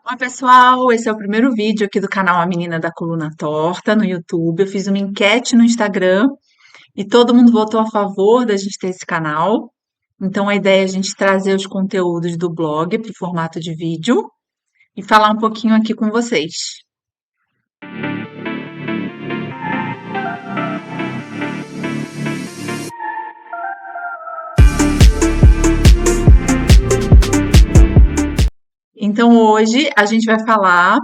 Oi, pessoal! Esse é o primeiro vídeo aqui do canal A Menina da Coluna Torta no YouTube. Eu fiz uma enquete no Instagram e todo mundo votou a favor da gente ter esse canal. Então, a ideia é a gente trazer os conteúdos do blog para o formato de vídeo e falar um pouquinho aqui com vocês. Então, hoje a gente vai falar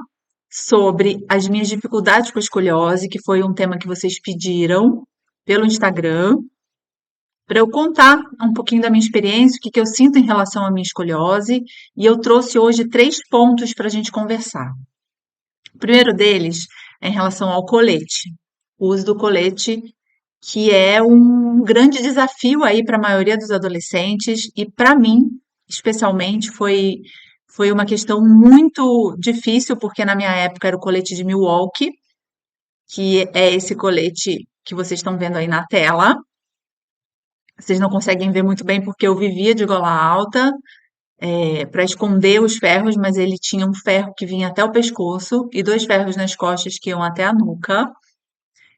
sobre as minhas dificuldades com a escoliose, que foi um tema que vocês pediram pelo Instagram, para eu contar um pouquinho da minha experiência, o que eu sinto em relação à minha escoliose, e eu trouxe hoje 3 pontos para a gente conversar. O primeiro deles é em relação ao colete, o uso do colete, que é um grande desafio aí para a maioria dos adolescentes, e para mim, especialmente, foi uma questão muito difícil, porque na minha época era o colete de Milwaukee, que é esse colete que vocês estão vendo aí na tela. Vocês não conseguem ver muito bem porque eu vivia de gola alta, para esconder os ferros, mas ele tinha um ferro que vinha até o pescoço e 2 ferros nas costas que iam até a nuca.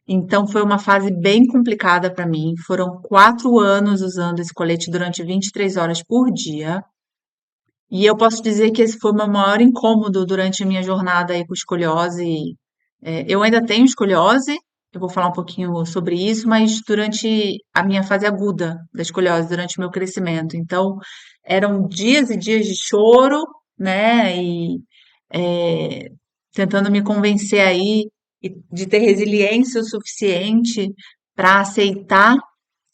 Então foi uma fase bem complicada para mim. Foram 4 anos usando esse colete durante 23 horas por dia. E eu posso dizer que esse foi o meu maior incômodo durante a minha jornada aí com escoliose. Eu ainda tenho escoliose, eu vou falar um pouquinho sobre isso, mas durante a minha fase aguda da escoliose, durante o meu crescimento. Então, eram dias e dias de choro, né? E é, tentando me convencer aí de ter resiliência o suficiente para aceitar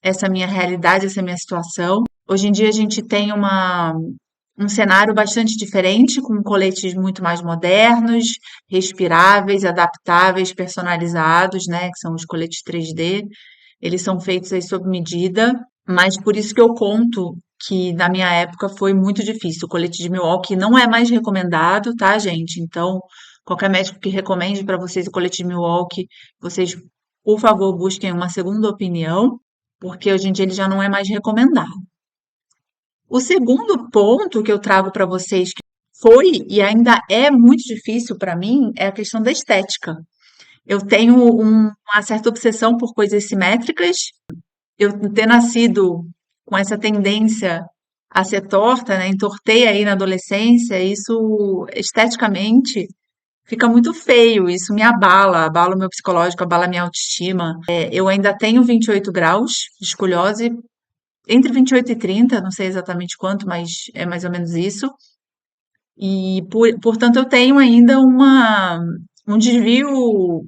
essa minha realidade, essa minha situação. Hoje em dia a gente tem um cenário bastante diferente, com coletes muito mais modernos, respiráveis, adaptáveis, personalizados, né, que são os coletes 3D. Eles são feitos aí sob medida, mas por isso que eu conto que na minha época foi muito difícil. O colete de Milwaukee não é mais recomendado, tá, gente? Então, qualquer médico que recomende para vocês o colete de Milwaukee, vocês, por favor, busquem uma segunda opinião, porque hoje em dia ele já não é mais recomendado. O segundo ponto que eu trago para vocês, que foi e ainda é muito difícil para mim, é a questão da estética. Eu tenho uma certa obsessão por coisas simétricas. Eu ter nascido com essa tendência a ser torta, né? Entortei aí na adolescência, isso esteticamente fica muito feio, isso me abala, abala o meu psicológico, abala a minha autoestima. Eu ainda tenho 28 graus de escoliose, entre 28 e 30, não sei exatamente quanto, mas é mais ou menos isso. E, portanto, eu tenho ainda um desvio,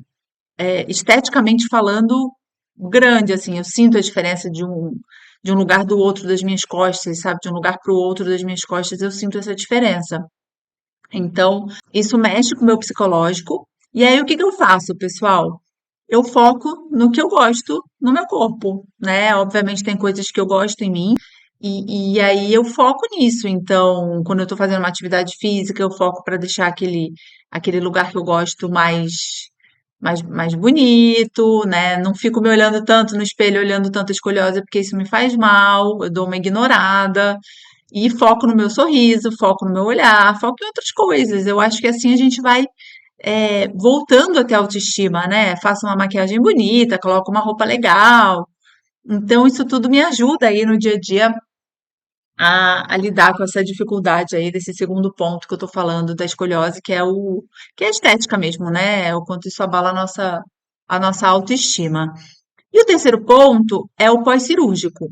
esteticamente falando, grande, assim. Eu sinto a diferença de um lugar do outro das minhas costas, sabe? De um lugar para o outro das minhas costas, eu sinto essa diferença. Então, isso mexe com o meu psicológico. E aí, o que que eu faço, pessoal? Eu foco no que eu gosto no meu corpo, né? Obviamente tem coisas que eu gosto em mim e aí eu foco nisso. Então, quando eu tô fazendo uma atividade física, eu foco para deixar aquele lugar que eu gosto mais bonito, né? Não fico me olhando tanto no espelho, olhando tanto a escoliose, porque isso me faz mal, eu dou uma ignorada. E foco no meu sorriso, foco no meu olhar, foco em outras coisas. Eu acho que assim a gente vai voltando até a autoestima, né? Faço uma maquiagem bonita, coloco uma roupa legal. Então, isso tudo me ajuda aí no dia a dia a lidar com essa dificuldade aí desse segundo ponto que eu tô falando da escoliose, que é a estética mesmo, né? É o quanto isso abala a nossa autoestima. E o terceiro ponto é o pós-cirúrgico,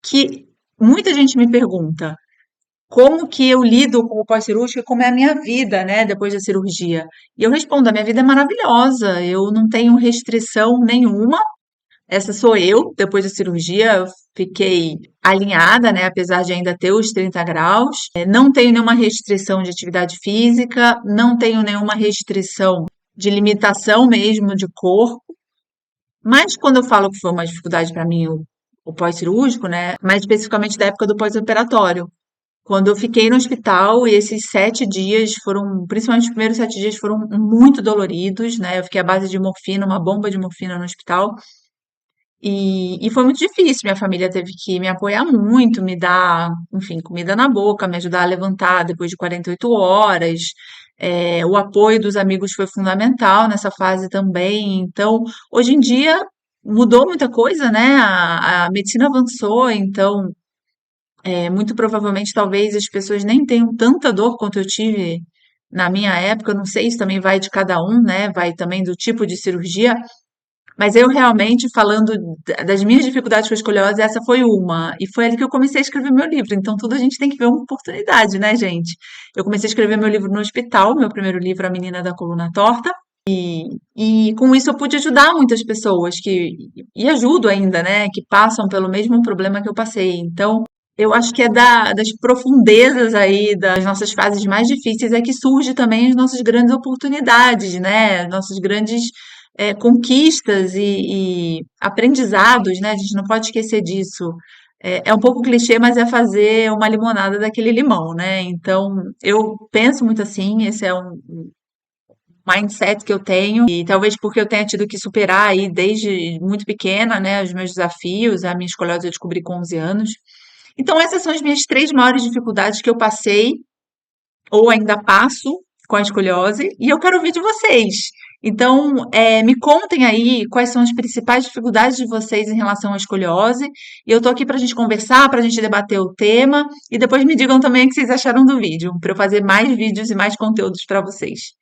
que muita gente me pergunta como que eu lido com o pós-cirúrgico e como é a minha vida, né, depois da cirurgia. E eu respondo, a minha vida é maravilhosa, eu não tenho restrição nenhuma. Essa sou eu, depois da cirurgia, eu fiquei alinhada, né, apesar de ainda ter os 30 graus. Não tenho nenhuma restrição de atividade física, não tenho nenhuma restrição de limitação mesmo de corpo. Mas quando eu falo que foi uma dificuldade para mim o pós-cirúrgico, né, mais especificamente da época do pós-operatório, quando eu fiquei no hospital, e esses 7 dias foram, principalmente os primeiros 7 dias, foram muito doloridos, né? Eu fiquei à base de morfina, uma bomba de morfina no hospital. E foi muito difícil. Minha família teve que me apoiar muito, me dar, enfim, comida na boca, me ajudar a levantar depois de 48 horas. O apoio dos amigos foi fundamental nessa fase também. Então, hoje em dia, mudou muita coisa, né? A medicina avançou, então, muito provavelmente, talvez as pessoas nem tenham tanta dor quanto eu tive na minha época. Eu não sei, isso também vai de cada um, né? Vai também do tipo de cirurgia. Mas eu realmente, falando das minhas dificuldades com a escoliose, essa foi uma. E foi ali que eu comecei a escrever meu livro. Então, tudo a gente tem que ver uma oportunidade, né, gente? Eu comecei a escrever meu livro no hospital, meu primeiro livro, A Menina da Coluna Torta. E com isso eu pude ajudar muitas pessoas e ajudo ainda, né, que passam pelo mesmo problema que eu passei. Então, eu acho que é das profundezas aí das nossas fases mais difíceis é que surge também as nossas grandes oportunidades, né? Nossas grandes conquistas e aprendizados, né? A gente não pode esquecer disso. É um pouco clichê, mas é fazer uma limonada daquele limão, né? Então, eu penso muito assim, esse é um mindset que eu tenho, e talvez porque eu tenha tido que superar aí desde muito pequena, né, os meus desafios, a minha escoliose eu descobri com 11 anos. Então, essas são as minhas três maiores dificuldades que eu passei ou ainda passo com a escoliose, e eu quero ouvir de vocês. Então, me contem aí quais são as principais dificuldades de vocês em relação à escoliose, e eu tô aqui para a gente conversar, para a gente debater o tema, e depois me digam também o que vocês acharam do vídeo, para eu fazer mais vídeos e mais conteúdos para vocês.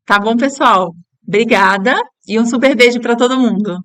Tá bom, pessoal? Obrigada e um super beijo para todo mundo.